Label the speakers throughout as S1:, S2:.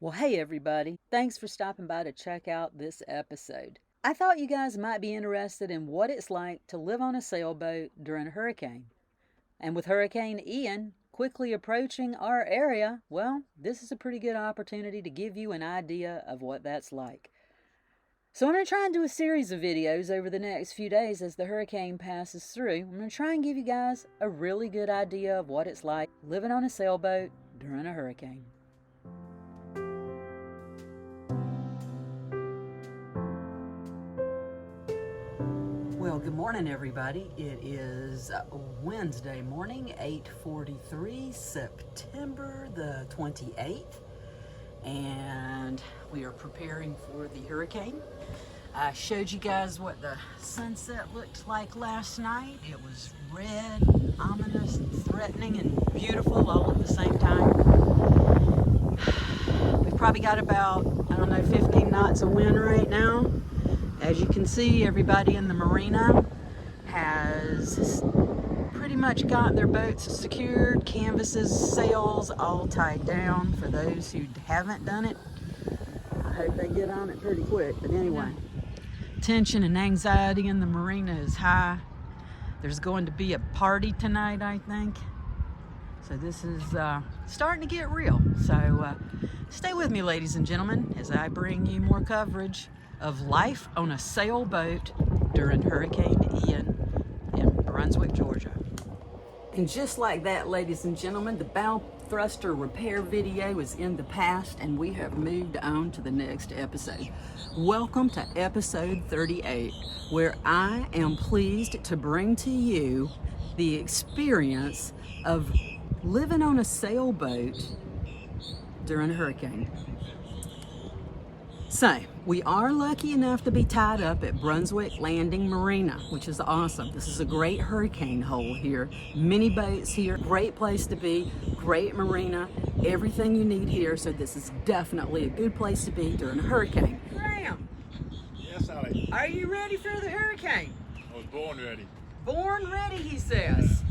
S1: Well, hey everybody. Thanks for stopping by to check out this episode. I thought you guys might be interested in what it's like to live on a sailboat during a hurricane. And with Hurricane Ian quickly approaching our area, well, this is a pretty good opportunity to give you an idea of what that's like. So I'm going to try and do a series of videos over the next few days as the hurricane passes through. I'm going to try and give you guys a really good idea of what it's like living on a sailboat during a hurricane. Well, good morning, everybody. It is Wednesday morning, 8:43, September the 28th, and we are preparing for the hurricane. I showed you guys what the sunset looked like last night. It was red, ominous, and threatening, and beautiful all at the same time. We've probably got about, 15 knots of wind right now. As you can see, everybody in the marina has pretty much got their boats secured, canvases, sails all tied down. For those who haven't done it, I hope they get on it pretty quick. But anyway, tension and anxiety in the marina is high. There's going to be a party tonight, I think. So this is starting to get real. So stay with me, ladies and gentlemen, as I bring you more coverage of life on a sailboat during Hurricane Ian in Brunswick, Georgia. And just like that, ladies and gentlemen, the bow thruster repair video is in the past and we have moved on to the next episode. Welcome to episode 38, where I am pleased to bring to you the experience of living on a sailboat during a hurricane. So, we are lucky enough to be tied up at Brunswick Landing Marina, which is awesome. This is a great hurricane hole here. Many boats here, great place to be, great marina, everything you need here. So this is definitely a good place to be during a hurricane. Graham,
S2: Yes, Ali.
S1: are you ready for the hurricane?
S2: I was born ready.
S1: Born ready, he says.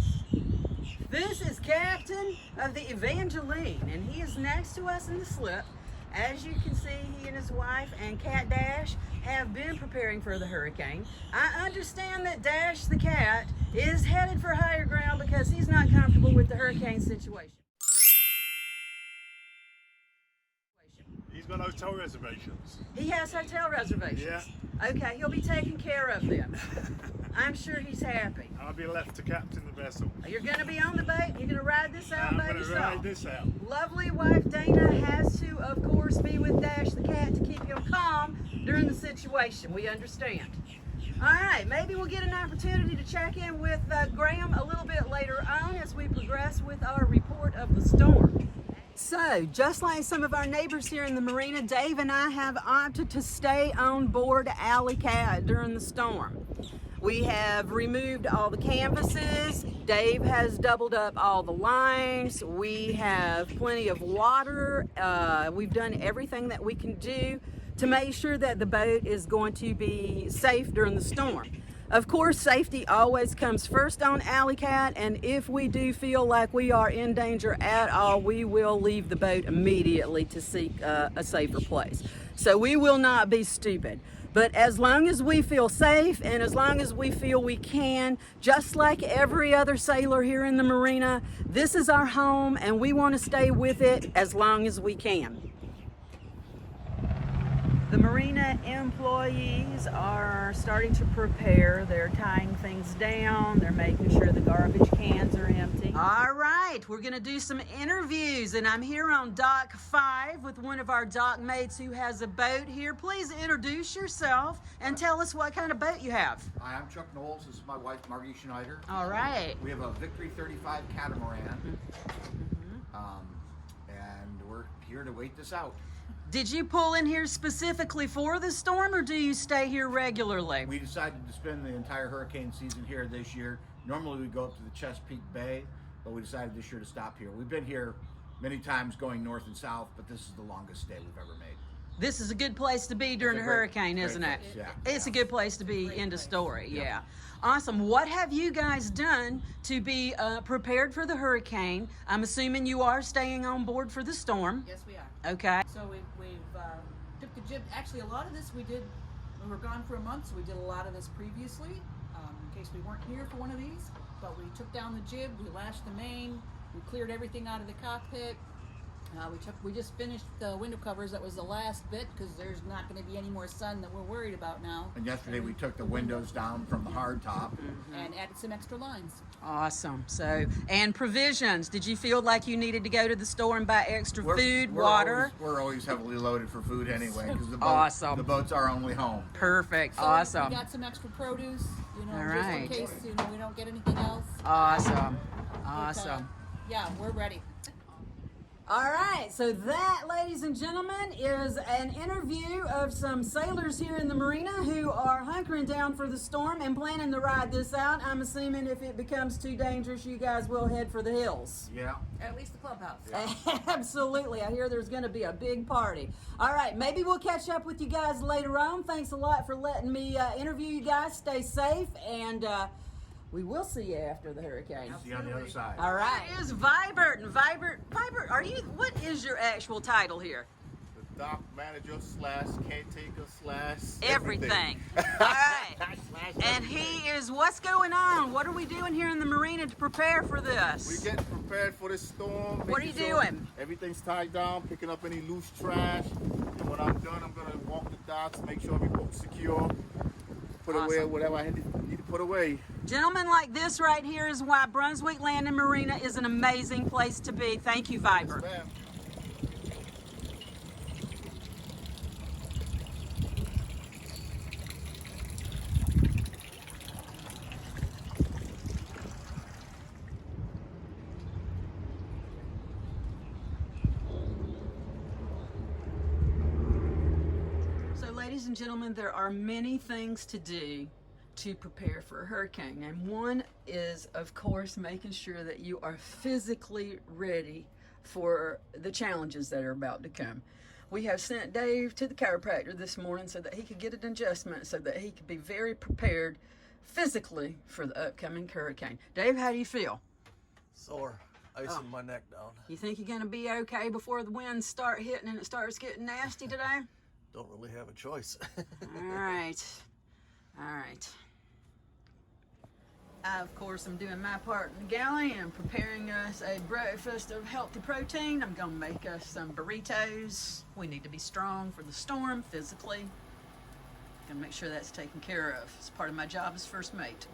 S1: This is Captain of the Evangeline, and he is next to us in the slip. As you can see, he and his wife and cat Dash have been preparing for the hurricane. I understand that Dash the cat is headed for higher ground because he's not comfortable with the hurricane situation.
S2: He's got hotel reservations.
S1: He has hotel reservations.
S2: Yeah.
S1: Okay, he'll be taking care of them. I'm sure he's happy.
S2: I'll be left to captain the vessel.
S1: You're going to be on the boat. You're going to ride this out by
S2: I'm going to
S1: yourself.
S2: ride this out.
S1: Lovely wife Dana has to, of course, be with Dash the cat to keep him calm during the situation. We understand. All right, maybe we'll get an opportunity to check in with Graham a little bit later on as we progress with our report of the storm. So, just like some of our neighbors here in the marina, Dave and I have opted to stay on board Alley Cat during the storm. We have removed all the canvases. Dave has doubled up all the lines. We have plenty of water. We've done everything that we can do to make sure that the boat is going to be safe during the storm. Of course, safety always comes first on Alley Cat, and if we do feel like we are in danger at all, we will leave the boat immediately to seek a safer place. So we will not be stupid. But as long as we feel safe and as long as we feel we can, just like every other sailor here in the marina, this is our home and we want to stay with it as long as we can. The marina employees are starting to prepare. They're tying things down. They're making sure the garbage cans are empty. All right, we're gonna do some interviews, and I'm here on Dock 5 with one of our dock mates who has a boat here. Please introduce yourself and tell us what kind of boat you have.
S3: Hi, I'm Chuck Knowles. This is my wife, Margie Schneider.
S1: All right.
S3: We have a Victory 35 catamaran, and we're here to wait this out.
S1: Did you pull in here specifically for the storm, or do you stay here regularly?
S3: We decided to spend the entire hurricane season here this year. Normally we go up to the Chesapeake Bay, but we decided this year to stop here. We've been here many times going north and south, but this is the longest stay we've ever made.
S1: this is a good place to be during a
S3: It's a great-
S1: hurricane,
S3: great
S1: isn't it?
S3: place, yeah.
S1: It's a good place to be.
S4: Great
S1: End of
S4: place.
S1: story. Yeah. Awesome. What have you guys done to be prepared for the hurricane? I'm assuming you are staying on board for the storm.
S4: Yes, we are.
S1: Okay.
S4: So we've took the jib. Actually, a lot of this we did. We were gone for a month, so we did a lot of this previously, in case we weren't here for one of these. But we took down the jib, we lashed the main, we cleared everything out of the cockpit. We just finished the window covers. That was the last bit because there's not going to be any more sun that we're worried about now.
S3: And yesterday we took the windows down from the hard top.
S4: And added some extra lines.
S1: Awesome. So, and provisions. Did you feel like you needed to go to the store and buy extra food,
S3: We're
S1: water?
S3: We're always heavily loaded for food anyway because
S1: Awesome.
S3: the boat's our only home.
S1: Perfect.
S4: So
S1: Awesome.
S4: We got some extra produce,
S1: All
S4: just
S1: right.
S4: in case we don't get anything else.
S1: Awesome.
S4: But,
S1: Awesome.
S4: yeah, we're ready.
S1: All right, so that, ladies and gentlemen, is an interview of some sailors here in the marina who are hunkering down for the storm and planning to ride this out. I'm assuming if it becomes too dangerous, you guys will head for the hills.
S3: Yeah.
S4: At least the clubhouse.
S1: Absolutely. I hear there's going to be a big party. All right, maybe we'll catch up with you guys later on. Thanks a lot for letting me interview you guys. Stay safe, and we will see you after the hurricane.
S3: See you on the other side.
S1: All right. Here's Vibert. And Vibert, are you, what is your actual title here?
S5: The dock manager slash caretaker slash
S1: Everything. All right. And he is, what's going on? What are we doing here in the marina to prepare for this?
S5: We getting prepared for this storm.
S1: What are
S5: making
S1: you
S5: sure
S1: doing?
S5: Everything's tied down, picking up any loose trash. And when I'm done, I'm gonna walk the docks, make sure every boat's secure, put away
S1: Awesome.
S5: whatever I need to put away.
S1: Gentlemen like this right here is why Brunswick Landing Marina is an amazing place to be. Thank you, Vibert.
S5: Ma'am.
S1: So, ladies and gentlemen, there are many things to do to prepare for a hurricane. And one is, of course, making sure that you are physically ready for the challenges that are about to come. We have sent Dave to the chiropractor this morning so that he could get an adjustment so that he could be very prepared physically for the upcoming hurricane. Dave, how do you feel?
S6: Sore, icing my neck down.
S1: You think you're going to be okay before the winds start hitting and it starts getting nasty today?
S6: Don't really have a choice.
S1: All right. All right. I, of course, am doing my part in the galley and preparing us a breakfast of healthy protein. I'm going to make us some burritos. We need to be strong for the storm physically. Going to make sure that's taken care of. It's part of my job as first mate.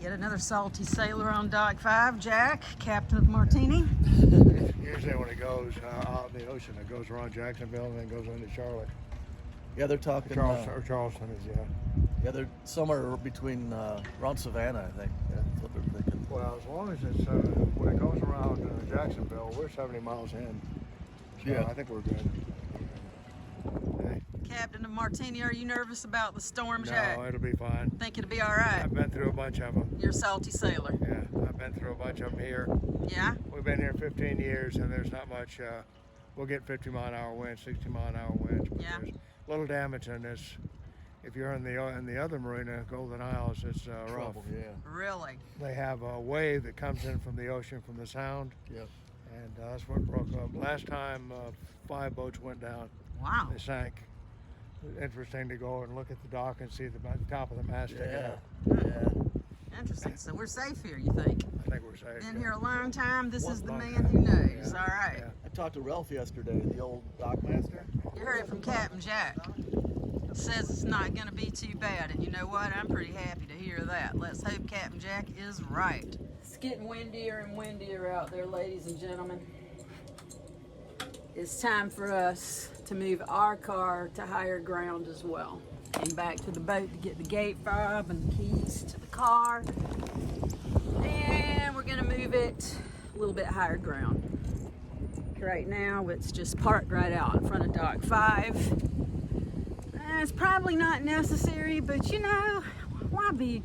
S1: Yet another salty sailor on Dock 5, Jack, captain of Martini.
S2: Usually when it goes out in the ocean, it goes around Jacksonville and then goes into Charlotte.
S6: Yeah, they're talking.
S2: Charleston is, yeah.
S6: Yeah, they're somewhere between around Savannah, I think. Yeah, that's what they're thinking.
S2: Well, as long as it's, when it goes around Jacksonville, we're 70 miles in. So
S6: Yeah.
S2: I think we're good. Hey,
S1: Captain of Martini, are you nervous about the storm, Jack?
S2: no, it'll be fine.
S1: Think it'll be all right?
S2: I've been through a bunch of them.
S1: You're a salty sailor.
S2: Yeah, I've been through a bunch of them here.
S1: Yeah?
S2: We've been here 15 years and there's not much, we'll get 50-mile-an-hour winds, 60-mile-an-hour winds. But
S1: Yeah.
S2: There's little damage in this. If you're in the other marina, Golden Isles, it's rough.
S6: Trouble, yeah.
S1: Really?
S2: They have a wave that comes in from the ocean from the sound,
S6: Yep.
S2: and that's what broke up. Last time, 5 boats went down.
S1: Wow.
S2: They sank. It was interesting to go and look at the dock and see the top of the mast sticking
S6: Yeah.
S2: out.
S6: Yeah.
S1: Interesting. So we're safe here, you think?
S2: I think we're safe.
S1: Been
S2: yeah.
S1: here a long time. This is the
S2: Long
S1: man
S2: time.
S1: who knows.
S2: Yeah.
S1: All right.
S2: Yeah.
S6: I talked to Ralph yesterday, the old dock master.
S1: You heard it from Captain Jack. Says it's not going to be too bad. And you know what? I'm pretty happy to hear that. Let's hope Captain Jack is right. It's getting windier and windier out there, ladies and gentlemen. It's time for us to move our car to higher ground as well. And back to the boat to get the gate fob and the keys to the car. And we're going to move it a little bit higher ground. Right now, it's just parked right out in front of Dock 5. It's probably not necessary, but you know, why be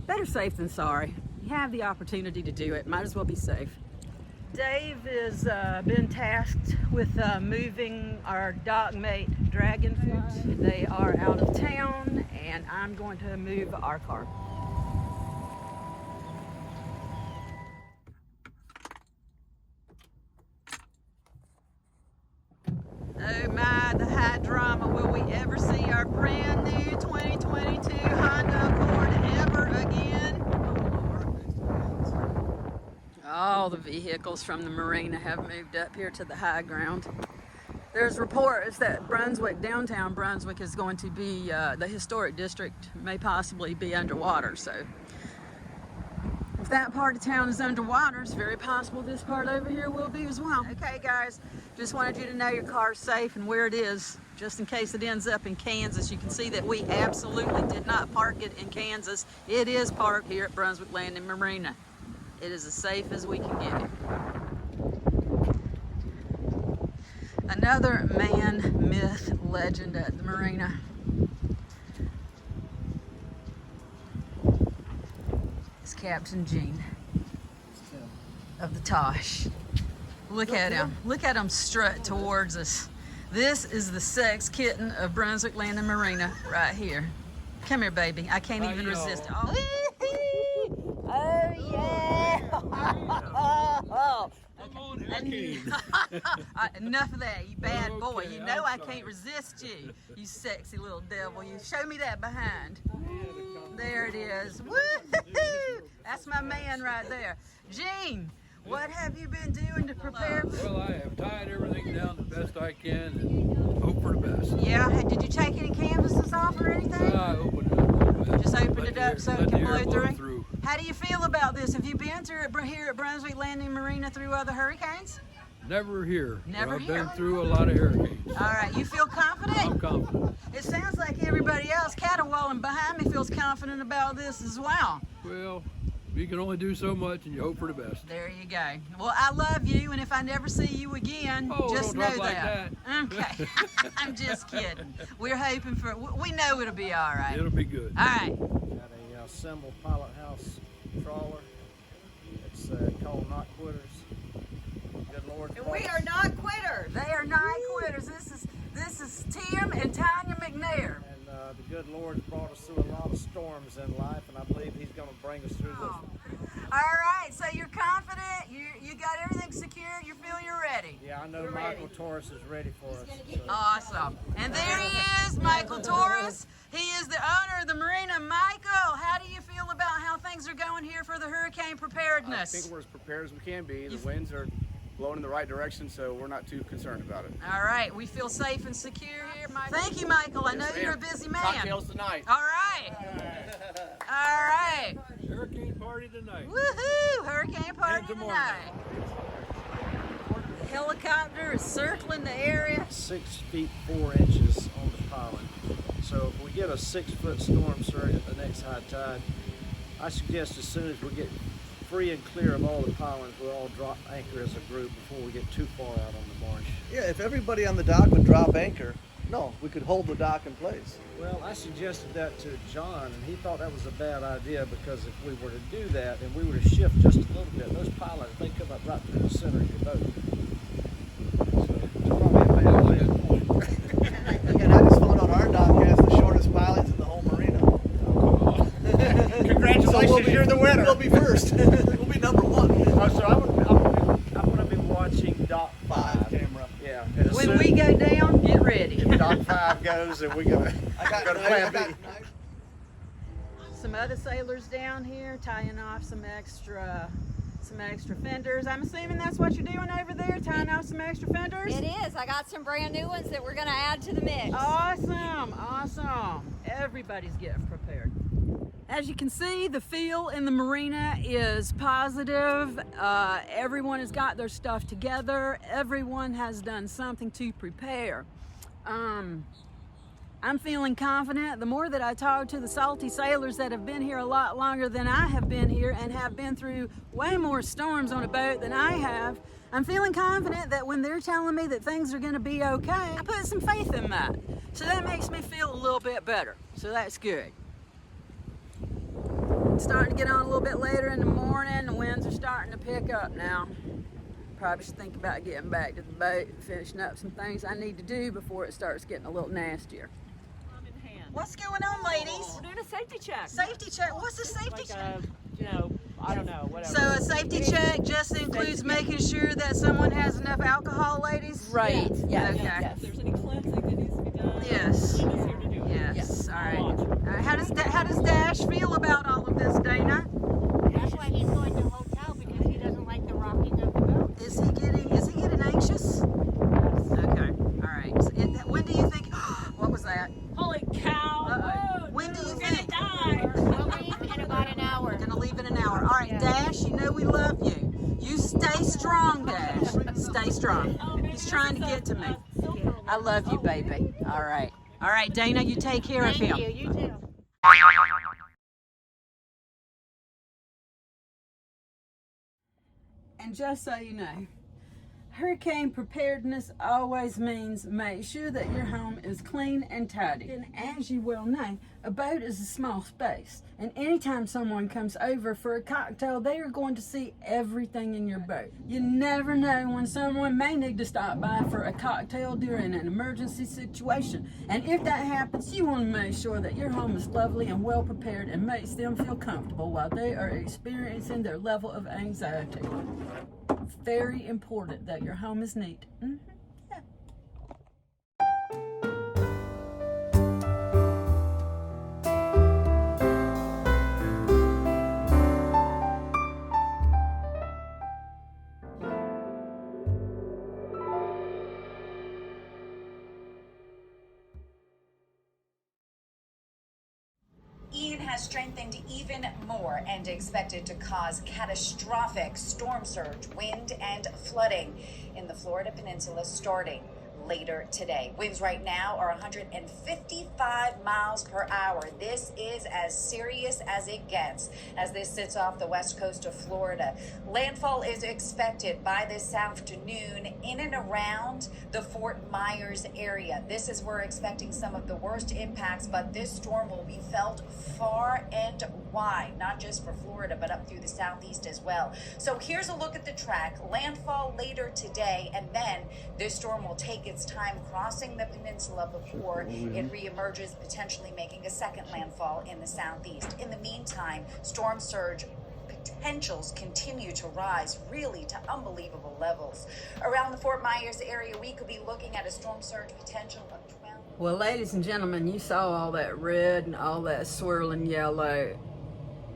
S1: better safe than sorry? You have the opportunity to do it, might as well be safe. Dave has been tasked with moving our dock mate Dragonfly. They are out of town, and I'm going to move our car. Oh my, the high drama. Will we ever see our brand new 2022 Honda Accord ever again? All the vehicles from the marina have moved up here to the high ground. There's reports that Brunswick, downtown Brunswick, is going to be, the historic district may possibly be underwater. So if that part of town is underwater, it's very possible this part over here will be as well. Okay guys, just wanted you to know your car's safe and where it is, just in case it ends up in Kansas. You can see that we absolutely did not park it in Kansas. It is parked here at Brunswick Landing Marina. It is as safe as we can get it. Another man, myth, legend at the marina. It's Captain Gene of the Tosh. Look at him. Look at him strut towards us. This is the sex kitten of Brunswick Landing Marina right here. Come here, baby. I can't even resist it. Oh, yeah. Enough of that, you bad boy. You know I can't resist you, you sexy little devil. You show me that behind. There it is. Woo-hoo-hoo. That's my man right there. Gene, what have you been doing to prepare?
S7: Well, I have tied everything down the best I can and hope for the best.
S1: Yeah, did you take any canvases off or anything?
S7: I opened it up a little bit.
S1: Just opened it up so it can blow through?
S7: through.
S1: How do you feel about this? Have you been through it here at Brunswick Landing Marina through other hurricanes?
S7: Never here.
S1: Never
S7: I've
S1: here.
S7: been through a lot of hurricanes.
S1: All right, you feel confident?
S7: I'm confident.
S1: It sounds like everybody else caterwauling behind me feels confident about this as well.
S7: Well, you can only do so much and you hope for the best.
S1: There you go. Well, I love you, and if I never see you again, just
S7: don't
S1: know
S7: talk like
S1: that. Okay. I'm just kidding. We're hoping for, we know it'll be all right.
S7: It'll be good.
S1: All right.
S8: Got a Symbol Pilot House trawler. It's called Not Quitters. Good Lord.
S9: And we are not quitters.
S1: They are not quitters. This is Tim and Tanya McNair.
S8: And the good Lord's brought us through a lot of storms in life, and I believe He's going to bring us through this.
S1: All right, so you're confident, you got everything secured, you feel you're ready.
S8: Yeah, I know Michael Torres is ready for us. So.
S1: Awesome. And there he is, Michael Torres. He is the owner of the marina. Michael, how do you feel about how things are going here for the hurricane preparedness?
S10: I think we're as prepared as we can be. The winds are blowing in the right direction, so we're not too concerned about it.
S1: All right, we feel safe and secure here, Michael. Thank you, Michael. I know you're a busy man.
S10: Cocktails tonight.
S1: All right. All right.
S7: Hurricane party tonight.
S1: Woohoo! Hurricane party
S7: And tomorrow.
S1: tonight. The helicopter is circling the area.
S8: 6 feet 4 inches on the piling. So if we get a 6-foot storm surge at the next high tide, I suggest as soon as we get free and clear of all the pilings, we'll all drop anchor as a group before we get too far out on the marsh.
S6: Yeah, if everybody on the dock would drop anchor, no, we could hold the dock in place.
S8: Well, I suggested that to John, and he thought that was a bad idea because if we were to do that and we were to shift just a little bit, those pilings, they come up right through the center of your boat. So it's probably a bad idea.
S6: And I just found out our dock has the shortest pilings in the whole marina.
S8: Congratulations, you're the winner.
S6: We'll be first. We'll be number 1.
S8: So I'm going to be watching Dock 5
S6: camera.
S8: Yeah.
S1: When we go down, get ready.
S8: Dock 5 goes, and we're going to go to plan B.
S1: Some other sailors down here tying off some extra fenders. I'm assuming that's what you're doing over there, tying off some extra fenders?
S9: It is. I got some brand new ones that we're going to add to the mix.
S1: Awesome, awesome. Everybody's getting prepared. As you can see, the feel in the marina is positive. Everyone has got their stuff together. Everyone has done something to prepare. I'm feeling confident. The more that I talk to the salty sailors that have been here a lot longer than I have been here and have been through way more storms on a boat than I have, I'm feeling confident that when they're telling me that things are going to be okay, I put some faith in that. So that makes me feel a little bit better. So that's good. It's starting to get on a little bit later in the morning. The winds are starting to pick up now. Probably should think about getting back to the boat, finishing up some things I need to do before it starts getting a little nastier. What's going on, ladies?
S11: We're doing a safety check.
S1: Safety check? What's a safety check?
S11: I don't know, whatever.
S1: So a safety check just includes making sure that someone has enough alcohol, ladies?
S11: Right. Yeah.
S1: Okay.
S11: Yes. If there's any cleansing that needs to be done,
S1: Yes.
S11: Dana's here to do it.
S1: Yes. All right. How does Dash feel about all of this, Dana?
S12: That's why he's going to the hotel, because he doesn't like the rocking of the boat.
S1: Is he getting anxious? Okay. All right. So when do you think? What was that?
S11: Holy cow! Whoa,
S1: When do you
S11: we're
S1: think?
S11: gonna die.
S12: We'll leave in about an hour.
S1: We're gonna leave in an hour. All right, Dash. You know we love you. You stay strong, Dash. Stay strong. He's trying to get to me. I love you, baby. All right. All right, Dana. You take care of him.
S12: Thank you. You too.
S1: And just so you know, hurricane preparedness always means make sure that your home is clean and tidy. And as you well know, a boat is a small space. And anytime someone comes over for a cocktail, they are going to see everything in your boat. You never know when someone may need to stop by for a cocktail during an emergency situation. And if that happens, you want to make sure that your home is lovely and well prepared and makes them feel comfortable while they are experiencing their level of anxiety. It's very important that your home is neat. Yeah.
S13: Ian has strengthened even more and expected to cause catastrophic storm surge, wind, and flooding in the Florida Peninsula starting later today. Winds right now are 155 miles per hour. This is as serious as it gets as this sits off the west coast of Florida. Landfall is expected by this afternoon in and around the Fort Myers area. This is where we're expecting some of the worst impacts, but this storm will be felt far and wide, not just for Florida, but up through the southeast as well. So here's a look at the track. Landfall later today, and then this storm will take its time crossing the peninsula before it reemerges, potentially making a second landfall in the southeast. In the meantime, storm surge potentials continue to rise really to unbelievable levels. Around the Fort Myers area, we could be looking at a storm surge potential of 12.
S1: Well, ladies and gentlemen, you saw all that red and all that swirling yellow.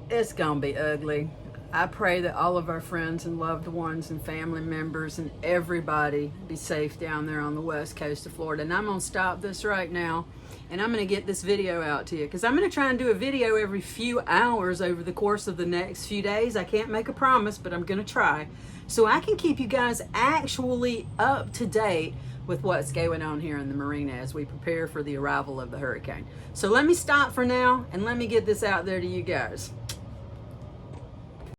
S1: It's gonna be ugly. I pray that all of our friends and loved ones and family members and everybody be safe down there on the west coast of Florida. And I'm gonna stop this right now and I'm gonna get this video out to you, because I'm gonna try and do a video every few hours over the course of the next few days. I can't make a promise, but I'm gonna try, so I can keep you guys actually up to date with what's going on here in the marina as we prepare for the arrival of the hurricane. So let me stop for now and let me get this out there to you guys.